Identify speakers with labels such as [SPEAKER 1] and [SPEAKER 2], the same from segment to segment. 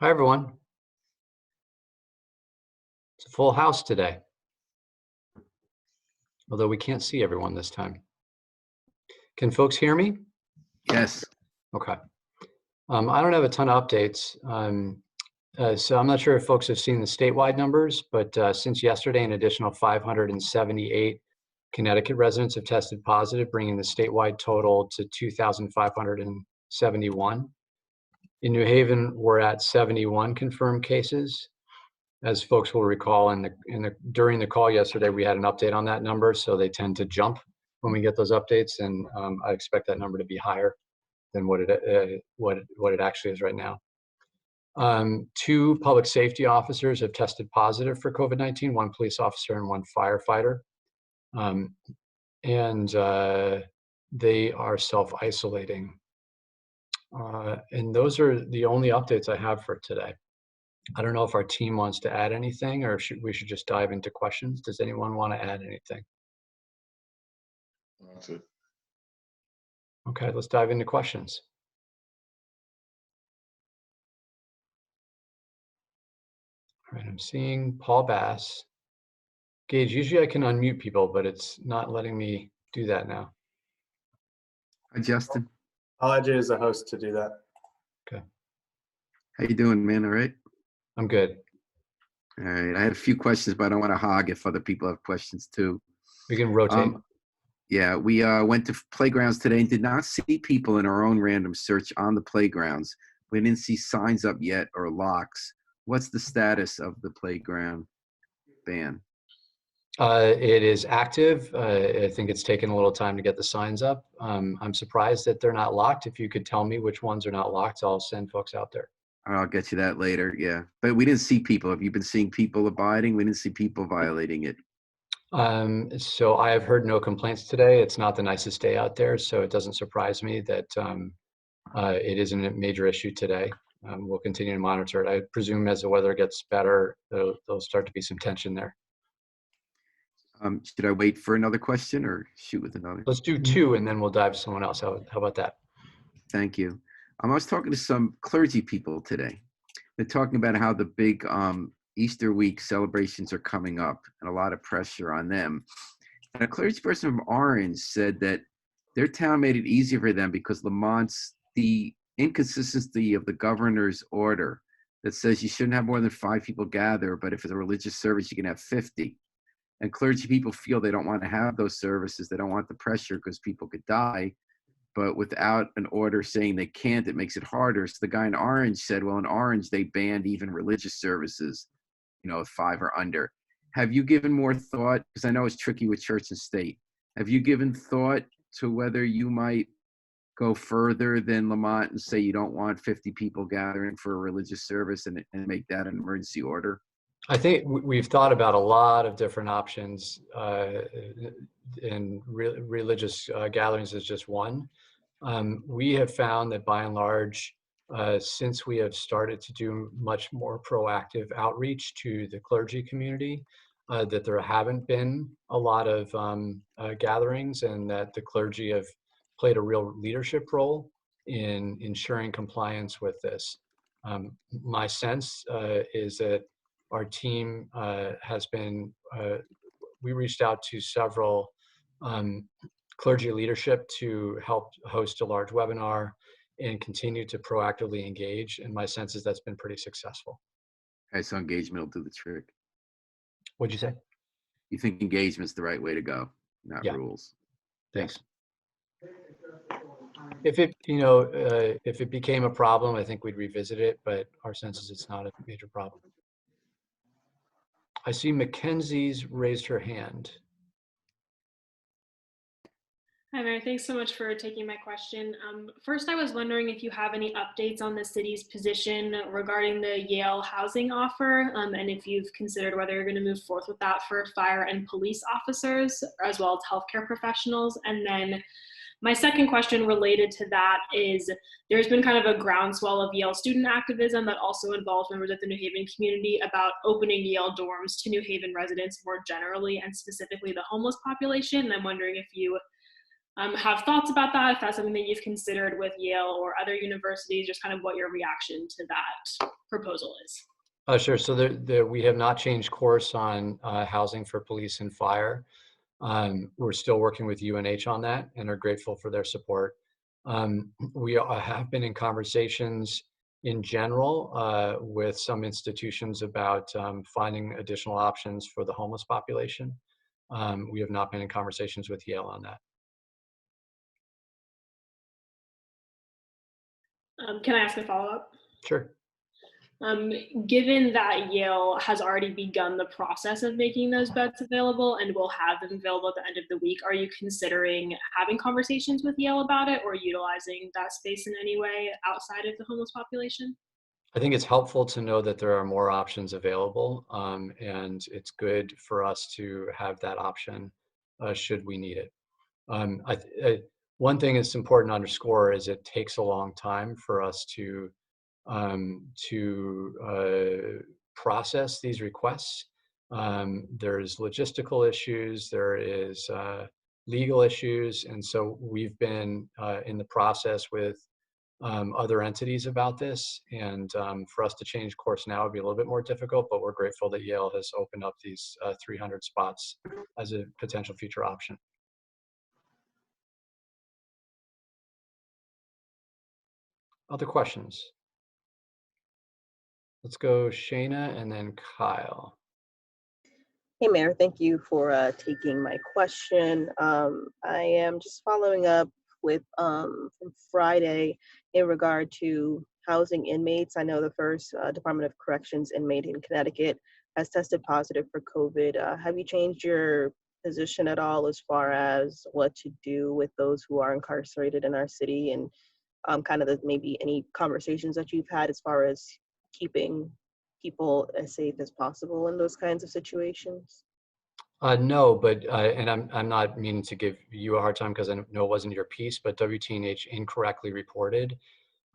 [SPEAKER 1] Hi, everyone. It's a full house today, although we can't see everyone this time. Can folks hear me?
[SPEAKER 2] Yes.
[SPEAKER 1] Okay. I don't have a ton of updates. So I'm not sure if folks have seen the statewide numbers, but since yesterday, an additional 578 Connecticut residents have tested positive, bringing the statewide total to 2,571. In New Haven, we're at 71 confirmed cases. As folks will recall, during the call yesterday, we had an update on that number, so they tend to jump when we get those updates, and I expect that number to be higher than what it actually is right now. Two public safety officers have tested positive for COVID-19, one police officer and one firefighter, and they are self-isolating. And those are the only updates I have for today. I don't know if our team wants to add anything, or we should just dive into questions. Does anyone want to add anything?
[SPEAKER 3] That's it.
[SPEAKER 1] Okay, let's dive into questions. All right, I'm seeing Paul Bass. Gage, usually I can unmute people, but it's not letting me do that now.
[SPEAKER 2] Hi, Justin.
[SPEAKER 4] I'll add you as a host to do that.
[SPEAKER 1] Okay.
[SPEAKER 2] How you doing, man? All right?
[SPEAKER 1] I'm good.
[SPEAKER 2] All right. I had a few questions, but I don't want to hog if other people have questions too.
[SPEAKER 1] We can rotate.
[SPEAKER 2] Yeah, we went to playgrounds today and did not see people in our own random search on the playgrounds. We didn't see signs up yet or locks. What's the status of the playground ban?
[SPEAKER 1] It is active. I think it's taken a little time to get the signs up. I'm surprised that they're not locked. If you could tell me which ones are not locked, I'll send folks out there.
[SPEAKER 2] I'll get you that later. Yeah, but we didn't see people. Have you been seeing people abiding? We didn't see people violating it.
[SPEAKER 1] So I have heard no complaints today. It's not the nicest day out there, so it doesn't surprise me that it isn't a major issue today. We'll continue to monitor it. I presume as the weather gets better, there'll start to be some tension there.
[SPEAKER 2] Should I wait for another question or shoot with another?
[SPEAKER 1] Let's do two, and then we'll dive to someone else. How about that?
[SPEAKER 2] Thank you. I was talking to some clergy people today. They're talking about how the big Easter week celebrations are coming up and a lot of pressure on them. And a clergy person from Orange said that their town made it easier for them because the inconsistency of the governor's order that says you shouldn't have more than 5 people gather, but if it's a religious service, you can have 50. And clergy people feel they don't want to have those services. They don't want the pressure because people could die. But without an order saying they can't, it makes it harder. So the guy in Orange said, well, in Orange, they banned even religious services, 5 or under. Have you given more thought, because I know it's tricky with church and state, have you given thought to whether you might go further than Lamont and say you don't want 50 people gathering for a religious service and make that an emergency order?
[SPEAKER 1] I think we've thought about a lot of different options, and religious gatherings is just one. We have found that by and large, since we have started to do much more proactive outreach to the clergy community, that there haven't been a lot of gatherings, and that the clergy have played a real leadership role in ensuring compliance with this. My sense is that our team has been, we reached out to several clergy leadership to help host a large webinar and continue to proactively engage. And my sense is that's been pretty successful.
[SPEAKER 2] Okay, so engagement will do the trick.
[SPEAKER 1] What'd you say?
[SPEAKER 2] You think engagement's the right way to go, not rules?
[SPEAKER 1] Thanks. If it became a problem, I think we'd revisit it, but our sense is it's not a major problem. I see Mackenzie's raised her hand.
[SPEAKER 5] Hi, Mary. Thanks so much for taking my question. First, I was wondering if you have any updates on the city's position regarding the Yale housing offer, and if you've considered whether you're going to move forth with that for fire and police officers, as well as healthcare professionals. And then my second question related to that is there's been kind of a groundswell of Yale student activism that also involves members of the New Haven community about opening Yale dorms to New Haven residents more generally and specifically the homeless population. And I'm wondering if you have thoughts about that, if that's something that you've considered with Yale or other universities, just kind of what your reaction to that proposal is.
[SPEAKER 1] Sure. So we have not changed course on housing for police and fire. We're still working with UNH on that and are grateful for their support. We have been in conversations in general with some institutions about finding additional options for the homeless population. We have not been in conversations with Yale on that.
[SPEAKER 5] Can I ask a follow-up?
[SPEAKER 1] Sure.
[SPEAKER 5] Given that Yale has already begun the process of making those beds available and will have them available at the end of the week, are you considering having conversations with Yale about it or utilizing that space in any way outside of the homeless population?
[SPEAKER 1] I think it's helpful to know that there are more options available, and it's good for us to have that option should we need it. One thing that's important to underscore is it takes a long time for us to process these requests. There's logistical issues, there is legal issues, and so we've been in the process with other entities about this, and for us to change course now would be a little bit more difficult, but we're grateful that Yale has opened up these 300 spots as a potential future option. Other questions? Let's go Shayna and then Kyle.
[SPEAKER 3] Hey, Mayor, thank you for taking my question. I am just following up with from Friday in regard to housing inmates. I know the first Department of Corrections inmate in Connecticut has tested positive for COVID. Have you changed your position at all as far as what to do with those who are incarcerated in our city, and kind of maybe any conversations that you've had as far as keeping people as safe as possible in those kinds of situations?
[SPEAKER 1] No, but and I'm not meaning to give you a hard time because I know it wasn't your piece, but WTNH incorrectly reported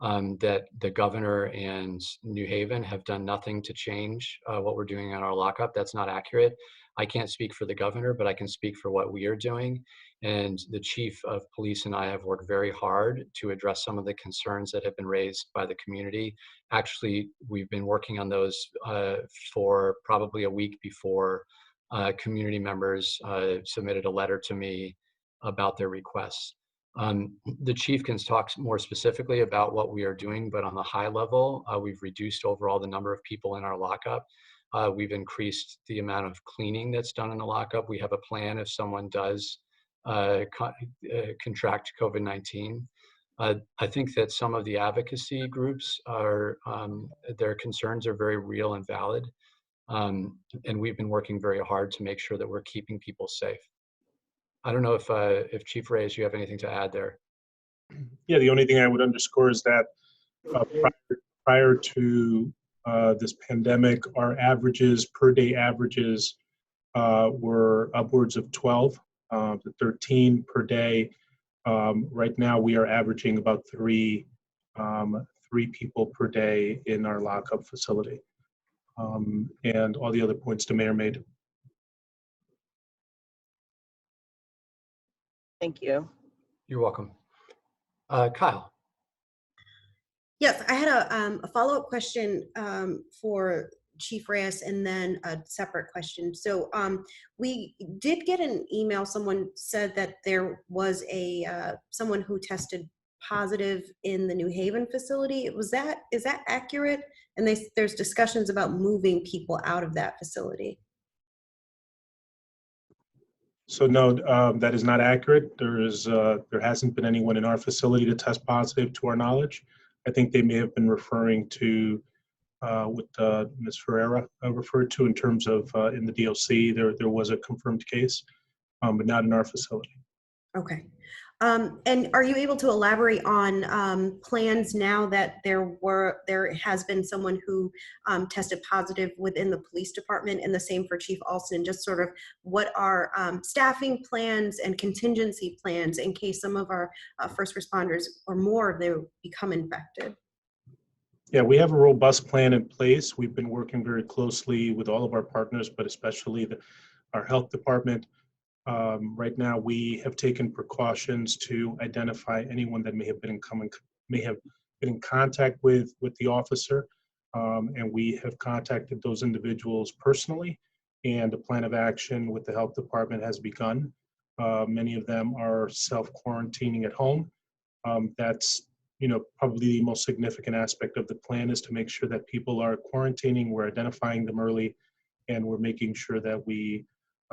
[SPEAKER 1] that the governor and New Haven have done nothing to change what we're doing on our lockup. That's not accurate. I can't speak for the governor, but I can speak for what we are doing. And the chief of police and I have worked very hard to address some of the concerns that have been raised by the community. Actually, we've been working on those for probably a week before community members submitted a letter to me about their requests. The chief can talk more specifically about what we are doing, but on the high level, we've reduced overall the number of people in our lockup. We've increased the amount of cleaning that's done in the lockup. We have a plan if someone does contract COVID-19. I think that some of the advocacy groups are, their concerns are very real and valid. And we've been working very hard to make sure that we're keeping people safe. I don't know if Chief Reyes, you have anything to add there.
[SPEAKER 6] Yeah, the only thing I would underscore is that prior to this pandemic, our averages, per day averages, were upwards of 12 to 13 per day. Right now, we are averaging about three people per day in our lockup facility. And all the other points the mayor made.
[SPEAKER 3] Thank you.
[SPEAKER 1] You're welcome. Kyle.
[SPEAKER 7] Yes, I had a follow-up question for Chief Reyes and then a separate question. So we did get an email. Someone said that there was someone who tested positive in the New Haven facility. Is that accurate? And there's discussions about moving people out of that facility.
[SPEAKER 6] So no, that is not accurate. There hasn't been anyone in our facility to test positive to our knowledge. I think they may have been referring to what Ms. Ferreira referred to in terms of in the DLC, there was a confirmed case, but not in our facility.
[SPEAKER 7] Okay. And are you able to elaborate on plans now that there has been someone who tested positive within the police department, and the same for Chief Alston? Just sort of what are staffing plans and contingency plans in case some of our first responders or more of them become infected?
[SPEAKER 6] Yeah, we have a robust plan in place. We've been working very closely with all of our partners, but especially our health department, Right now, we have taken precautions to identify anyone that may have been in contact with the officer, and we have contacted those individuals personally, and a plan of action with the health department has begun. Many of them are self-quarantining at home. That's probably the most significant aspect of the plan, is to make sure that people are quarantining, we're identifying them early, and we're making sure that we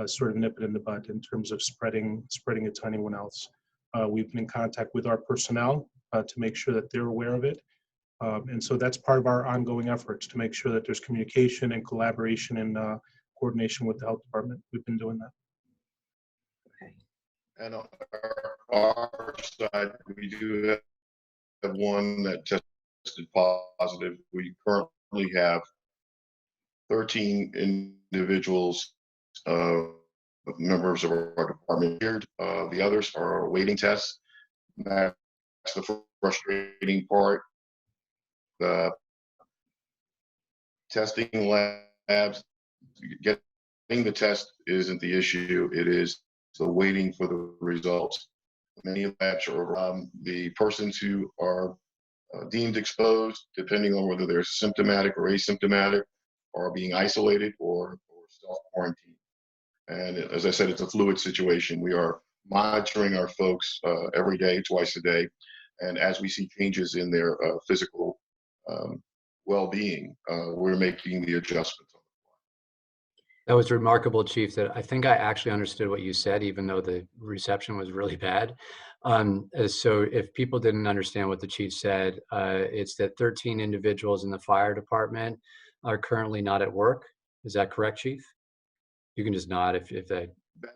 [SPEAKER 6] sort of nip it in the bud in terms of spreading it to anyone else. We've been in contact with our personnel to make sure that they're aware of it. And so that's part of our ongoing efforts to make sure that there's communication and collaboration and coordination with the health department. We've been doing that.
[SPEAKER 7] Okay.
[SPEAKER 8] And on our side, we do have one that tested positive. We currently have 13 individuals, members of our department here. The others are awaiting tests. That's the frustrating part. The testing labs, getting the test isn't the issue. It is the waiting for the results. Many labs are the persons who are deemed exposed, depending on whether they're symptomatic or asymptomatic, are being isolated or self-quarantined. And as I said, it's a fluid situation. We are monitoring our folks every day, twice a day. And as we see changes in their physical well-being, we're making the adjustments.
[SPEAKER 1] That was remarkable, Chief. That I think I actually understood what you said, even though the reception was really bad. So if people didn't understand what the Chief said, it's that 13 individuals in the fire department are currently not at work. Is that correct, Chief? You can just nod if they.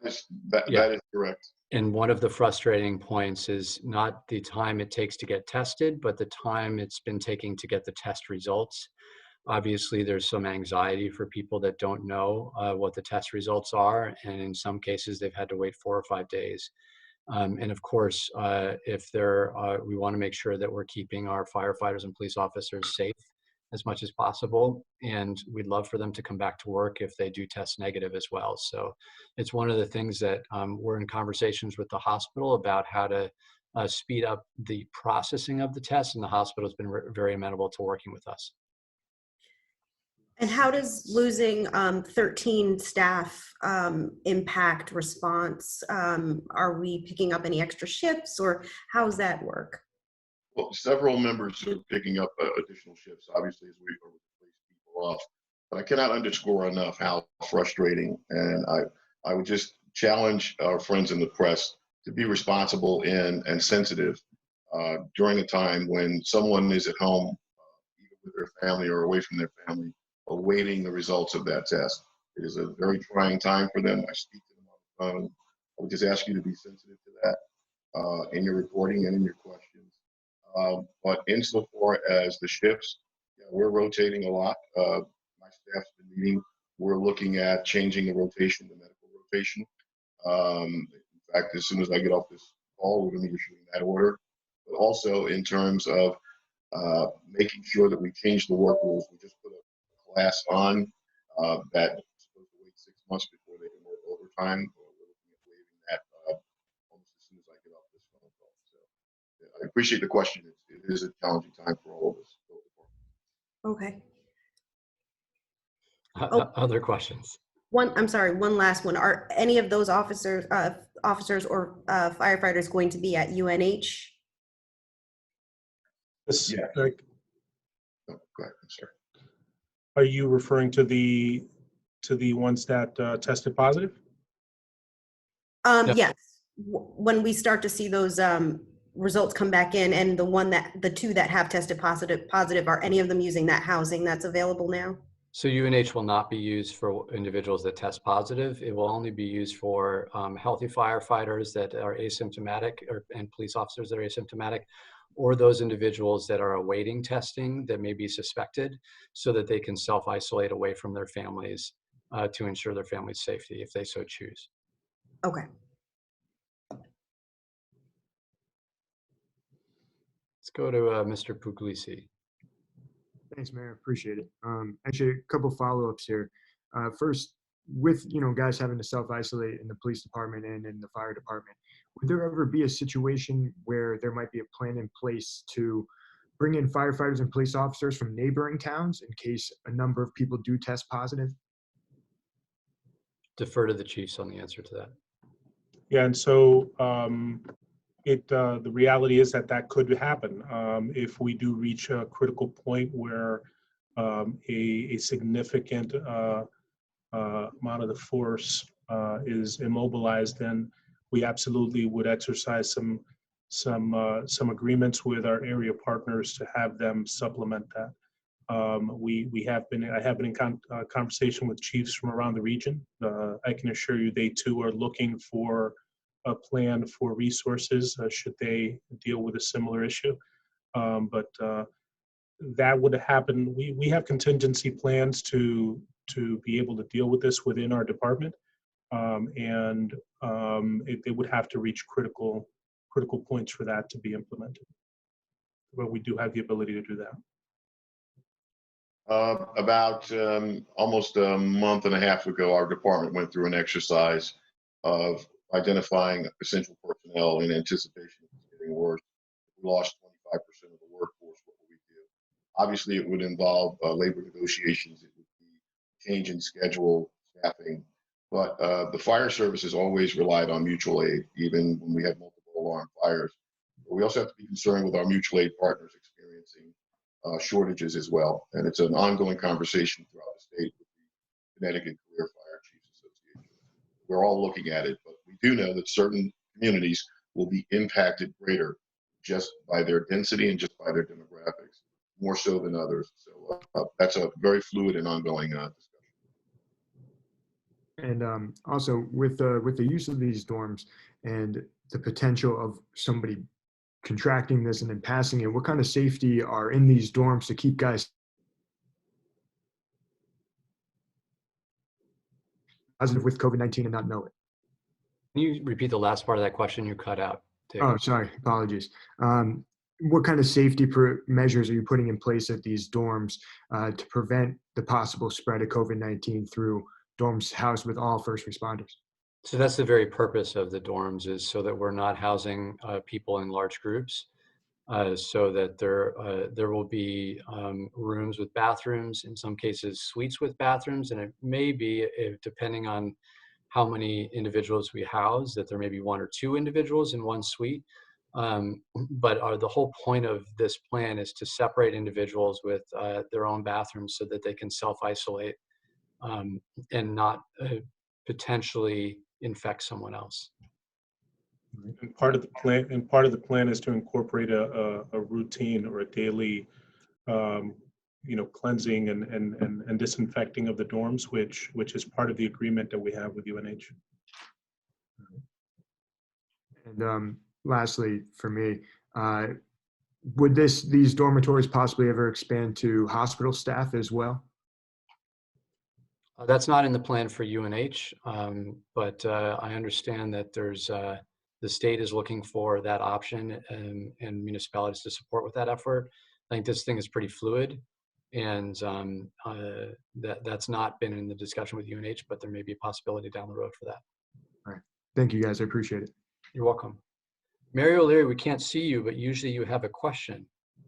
[SPEAKER 8] That is correct.
[SPEAKER 1] And one of the frustrating points is not the time it takes to get tested, but the time it's been taking to get the test results. Obviously, there's some anxiety for people that don't know what the test results are. And in some cases, they've had to wait 4 or 5 days. And of course, if we want to make sure that we're keeping our firefighters and police officers safe as much as possible. And we'd love for them to come back to work if they do test negative as well. So it's one of the things that we're in conversations with the hospital about how to speed up the processing of the test. And the hospital has been very amenable to working with us.
[SPEAKER 7] And how does losing 13 staff impact response? Are we picking up any extra shifts, or how does that work?
[SPEAKER 8] Well, several members are picking up additional shifts, obviously, as we replace people off. But I cannot underscore enough how frustrating, and I would just challenge our friends in the press to be responsible and sensitive during a time when someone is at home, either with their family or away from their family, awaiting the results of that test. It is a very trying time for them. I speak to them on the phone. I would just ask you to be sensitive to that in your reporting and in your questions. But insofar as the shifts, we're rotating a lot. My staff's been meeting. We're looking at changing the rotation, the medical rotation. In fact, as soon as I get off this call, we're going to be issuing that order. But also in terms of making sure that we change the work rules. We just put a class on that is supposed to wait 6 months before they can work overtime. We're looking at waiving that almost as soon as I get off this phone call. So I appreciate the question. It is a challenging time for all of us.
[SPEAKER 7] Okay.
[SPEAKER 1] Other questions?
[SPEAKER 7] I'm sorry, one last one. Are any of those officers or firefighters going to be at UNH?
[SPEAKER 6] Yes.
[SPEAKER 8] Yeah. Go ahead, sir.
[SPEAKER 6] Are you referring to the ones that tested positive?
[SPEAKER 1] Yes.
[SPEAKER 7] Yes. When we start to see those results come back in, and the 2 that have tested positive, are any of them using that housing that's available now?
[SPEAKER 1] So UNH will not be used for individuals that test positive. It will only be used for healthy firefighters that are asymptomatic and police officers that are asymptomatic, or those individuals that are awaiting testing that may be suspected, so that they can self-isolate away from their families to ensure their family's safety if they so choose.
[SPEAKER 7] Okay.
[SPEAKER 1] Let's go to Mr. Puglisi.
[SPEAKER 9] Thanks, Mayor. Appreciate it. Actually, a couple follow-ups here. First, with, guys having to self-isolate in the police department and in the fire department, would there ever be a situation where there might be a plan in place to bring in firefighters and police officers from neighboring towns in case a number of people do test positive?
[SPEAKER 1] Defer to the chiefs on the answer to that.
[SPEAKER 6] Yeah, and so the reality is that could happen if we do reach a critical point where a significant amount of the force is immobilized. Then we absolutely would exercise some agreements with our area partners to have them supplement that. I have been in conversation with chiefs from around the region. I can assure you they too are looking for a plan for resources should they deal with a similar issue. But that would happen. We have contingency plans to be able to deal with this within our department, and it would have to reach critical points for that to be implemented. But we do have the ability to do that.
[SPEAKER 8] About almost a month and a half ago, our department went through an exercise of identifying essential personnel in anticipation of it getting worse. We lost 25% of the workforce. What would we do? Obviously, it would involve labor negotiations. It would be change in schedule, staffing. But the fire service has always relied on mutual aid, even when we had multiple alarm fires. But we also have to be concerned with our mutual aid partners experiencing shortages as well. And it's an ongoing conversation throughout the state with the Connecticut Career Fire Chiefs Association. We're all looking at it, but we do know that certain communities will be impacted greater just by their density and just by their demographics, more so than others. So that's a very fluid and ongoing discussion.
[SPEAKER 9] And also with the use of these dorms and the potential of somebody contracting this and then passing it, what kind of safety are in these dorms to keep guys positive with COVID-19 and not know it?
[SPEAKER 1] Can you repeat the last part of that question? You cut out, Dick.
[SPEAKER 9] Oh, sorry. Apologies. What kind of safety measures are you putting in place at these dorms to prevent the possible spread of COVID-19 through dorms housed with all first responders?
[SPEAKER 1] So that's the very purpose of the dorms, is so that we're not housing people in large groups, so that there will be rooms with bathrooms, in some cases suites with bathrooms, and it may be, depending on how many individuals we house, that there may be one or two individuals in one suite. But the whole point of this plan is to separate individuals with their own bathrooms so that they can self-isolate and not potentially infect someone else.
[SPEAKER 6] And part of the plan is to incorporate a routine or a daily cleansing and disinfecting of the dorms, which is part of the agreement that we have with UNH.
[SPEAKER 9] And lastly, for me, would these dormitories possibly ever expand to hospital staff as well?
[SPEAKER 1] That's not in the plan for UNH, but I understand that there's the state is looking for that option and municipalities to support with that effort. I think this thing is pretty fluid, and that's not been in the discussion with UNH, but there may be a possibility down the road for that.
[SPEAKER 9] All right. Thank you, guys. I appreciate it.
[SPEAKER 1] You're welcome. Mary O'Leary, we can't see you, but usually you have a question.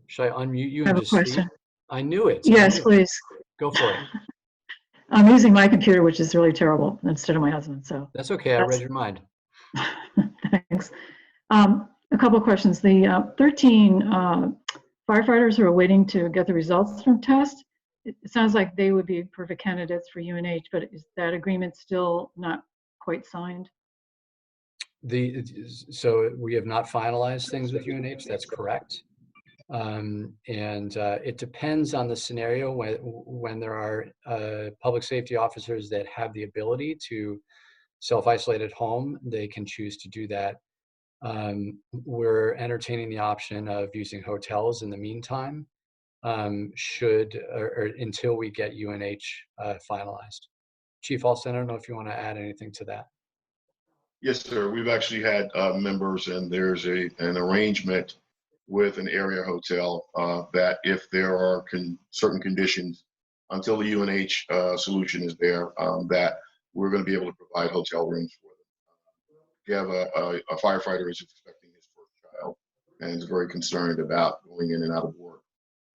[SPEAKER 1] Should I unmute you and just speak? I knew it.
[SPEAKER 10] Yes, please.
[SPEAKER 1] Go for it.
[SPEAKER 10] I'm using my computer, which is really terrible, instead of my husband. So
[SPEAKER 1] that's okay. I read your mind.
[SPEAKER 10] Thanks. A couple of questions. The 13 firefighters who are waiting to get the results from tests, it sounds like they would be perfect candidates for UNH, but is that agreement still not quite signed?
[SPEAKER 1] So we have not finalized things with UNH. That's correct. And it depends on the scenario. When there are public safety officers that have the ability to self-isolate at home, they can choose to do that. We're entertaining the option of using hotels in the meantime, or until we get UNH finalized. Chief Alston, I don't know if you want to add anything to that.
[SPEAKER 8] Yes, sir. We've actually had members, and there's an arrangement with an area hotel that if there are certain conditions until the UNH solution is there, that we're going to be able to provide hotel rooms for them. If you have a firefighter who's expecting his first child and is very concerned about going in and out of work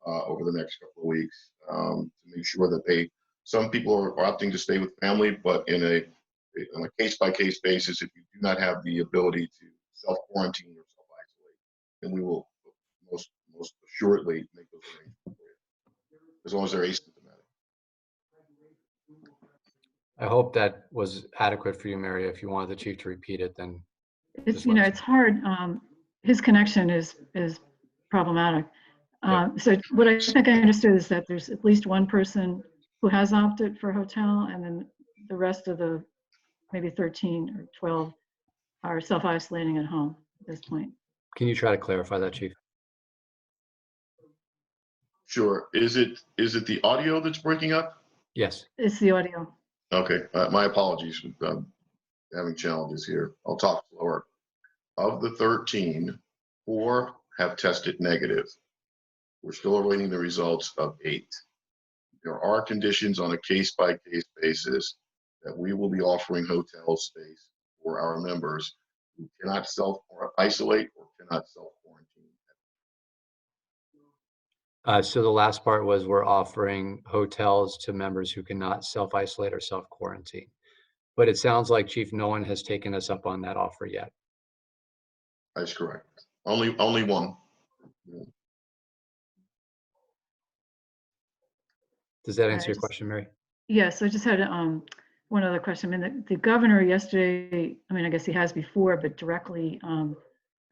[SPEAKER 8] over the next couple of weeks, to make sure that some people are opting to stay with family, but on a case-by-case basis, if you do not have the ability to self-quarantine or self-isolate, then we will most assuredly make those arrangements for you, as long as they're asymptomatic.
[SPEAKER 1] I hope that was adequate for you, Mary. If you wanted the chief to repeat it, then
[SPEAKER 10] It's, you know, it's hard. His connection is problematic. So what I think I understood is that there's at least one person who has opted for a hotel, and then the rest of the maybe 13 or 12 are self-isolating at home at this point.
[SPEAKER 1] Can you try to clarify that, Chief?
[SPEAKER 8] Sure. Is it the audio that's breaking up?
[SPEAKER 1] Yes.
[SPEAKER 10] It's the audio.
[SPEAKER 8] Okay. My apologies. Having challenges here. I'll talk slower. Of the 13, 4 have tested negative. We're still awaiting the results of 8. There are conditions on a case-by-case basis that we will be offering hotel space for our members who cannot self-isolate or cannot self-quarantine.
[SPEAKER 1] So the last part was we're offering hotels to members who cannot self-isolate or self-quarantine. But it sounds like, Chief, no one has taken us up on that offer yet.
[SPEAKER 8] That's correct. Only one.
[SPEAKER 1] Does that answer your question, Mary?
[SPEAKER 10] Yes, I just had one other question. I mean, the governor yesterday, I mean, I guess he has before, but directly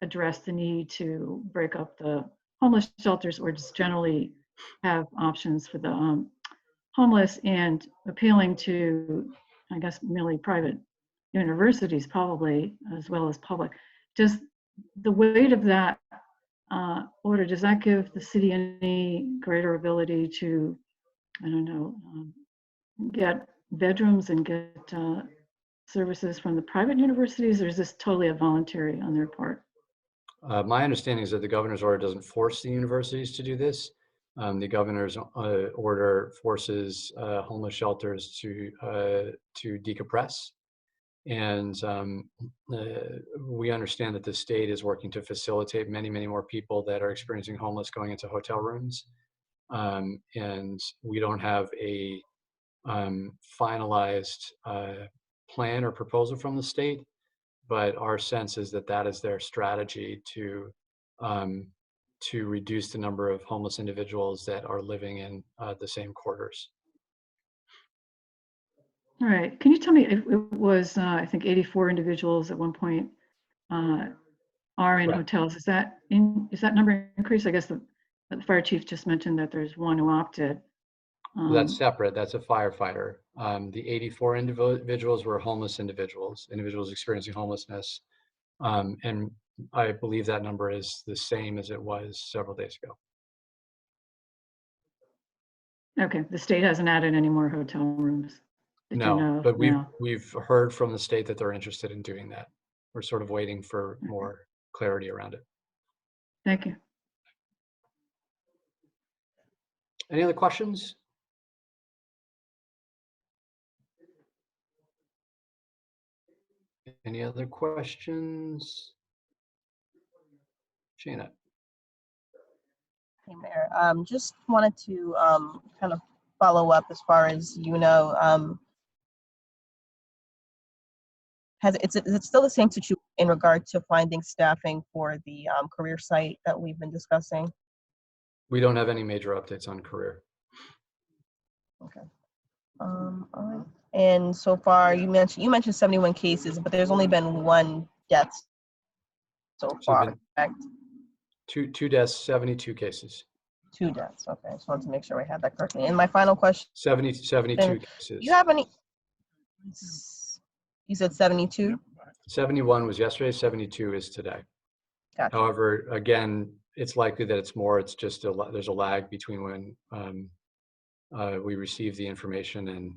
[SPEAKER 10] addressed the need to break up the homeless shelters or just generally have options for the homeless, and appealing to, I guess, mainly private universities probably, as well as public. Does the weight of that order, does that give the city any greater ability to, I don't know, get bedrooms and get services from the private universities, or is this totally a voluntary on their part?
[SPEAKER 1] My understanding is that the governor's order doesn't force the universities to do this. The governor's order forces homeless shelters to decompress. And we understand that the state is working to facilitate many, many more people that are experiencing homeless going into hotel rooms. And we don't have a finalized plan or proposal from the state, but our sense is that that is their strategy to reduce the number of homeless individuals that are living in the same quarters.
[SPEAKER 10] All right. Can you tell me, it was, I think 84 individuals at one point are in hotels. Is that number increased? I guess the fire chief just mentioned that there's one who opted.
[SPEAKER 1] That's separate. That's a firefighter. The 84 individuals were homeless individuals experiencing homelessness. And I believe that number is the same as it was several days ago.
[SPEAKER 10] Okay. The state hasn't added any more hotel rooms.
[SPEAKER 1] No, but we've heard from the state that they're interested in doing that. We're sort of waiting for more clarity around it.
[SPEAKER 10] Thank you.
[SPEAKER 1] Any other questions? Any other questions? Shana.
[SPEAKER 3] Hey, Mayor. Just wanted to kind of follow up as far as, you know, is it still the same situation in regard to finding staffing for the career site that we've been discussing?
[SPEAKER 1] We don't have any major updates on career.
[SPEAKER 3] Okay. All right. And so far, you mentioned 71 cases, but there's only been 1 death so far, correct?
[SPEAKER 1] Two deaths, 72 cases.
[SPEAKER 3] 2 deaths. Okay, I just wanted to make sure I had that correctly. And my final question:
[SPEAKER 1] 72 cases.
[SPEAKER 3] You have any? You said 72.
[SPEAKER 1] 71 was yesterday. 72 is today.
[SPEAKER 3] Gotcha.
[SPEAKER 1] However, again, it's likely that it's more. It's just there's a lag between when we receive the information and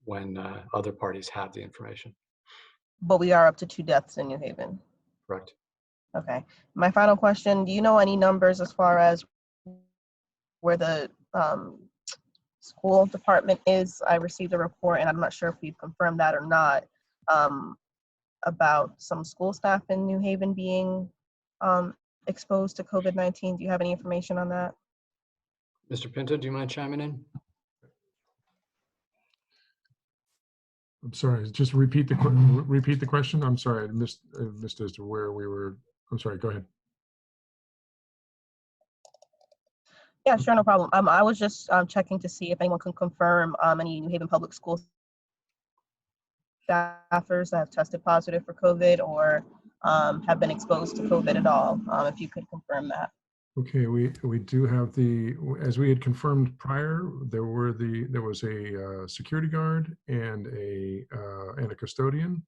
[SPEAKER 1] when other parties have the information.
[SPEAKER 3] But we are up to 2 deaths in New Haven.
[SPEAKER 1] Correct.
[SPEAKER 3] Okay. My final question: do you know any numbers as far as where the school department is. I received a report, and I'm not sure if we've confirmed that or not, about some school staff in New Haven being exposed to COVID-19. Do you have any information on that?
[SPEAKER 1] Mr. Pinto, do you mind chiming in?
[SPEAKER 11] I'm sorry, just repeat the question. I'm sorry, I missed as to where we were. I'm sorry, go ahead.
[SPEAKER 3] Yeah, sure, no problem. I was just checking to see if anyone can confirm any New Haven Public School staffers that have tested positive for COVID or have been exposed to COVID at all. If you could confirm that.
[SPEAKER 11] Okay, we do have as we had confirmed prior, there was a security guard and a custodian.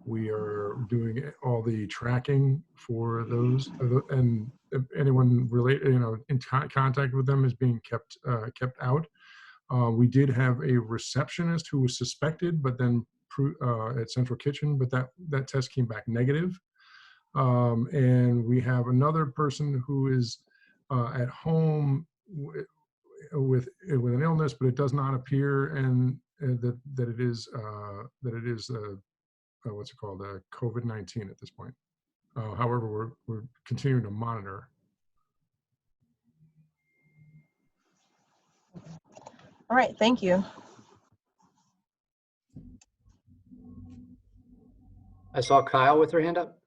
[SPEAKER 11] We are doing all the tracking for those, and if anyone in contact with them is being kept out. We did have a receptionist who was suspected, but then at Central Kitchen, but that test came back negative. And we have another person who is at home with an illness, but it does not appear that it is what's it called, COVID-19 at this point. However, we're continuing to monitor.
[SPEAKER 3] All right, thank you.
[SPEAKER 1] I saw Kyle with her hand up.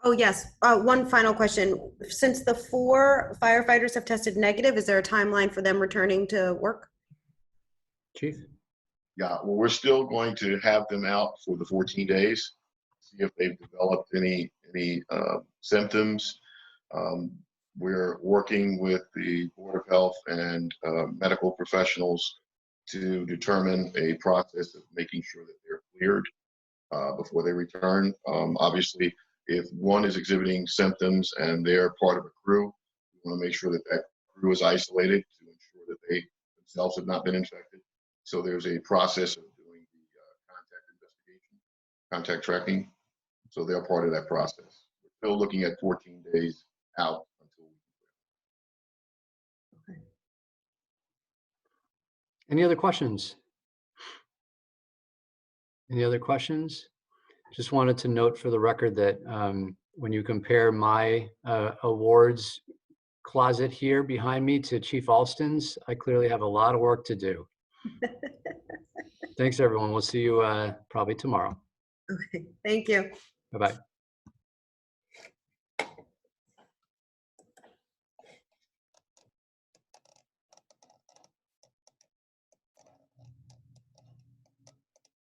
[SPEAKER 7] Oh, yes. One final question. Since the 4 firefighters have tested negative, is there a timeline for them returning to work?
[SPEAKER 1] Chief?
[SPEAKER 8] Yeah, well, we're still going to have them out for the 14 days, see if they've developed any symptoms. We're working with the Board of Health and medical professionals to determine a process of making sure that they're cleared before they return. Obviously, if one is exhibiting symptoms and they're part of a crew, we want to make sure that that crew is isolated to ensure that they themselves have not been infected. So there's a process of doing the contact investigation, contact tracking. So they're part of that process. We're still looking at 14 days out until we.
[SPEAKER 7] Okay.
[SPEAKER 1] Any other questions? Any other questions? Just wanted to note for the record that when you compare my awards closet here behind me to Chief Alston's, I clearly have a lot of work to do. Thanks, everyone. We'll see you probably tomorrow.
[SPEAKER 7] Okay, thank you.
[SPEAKER 1] Bye-bye.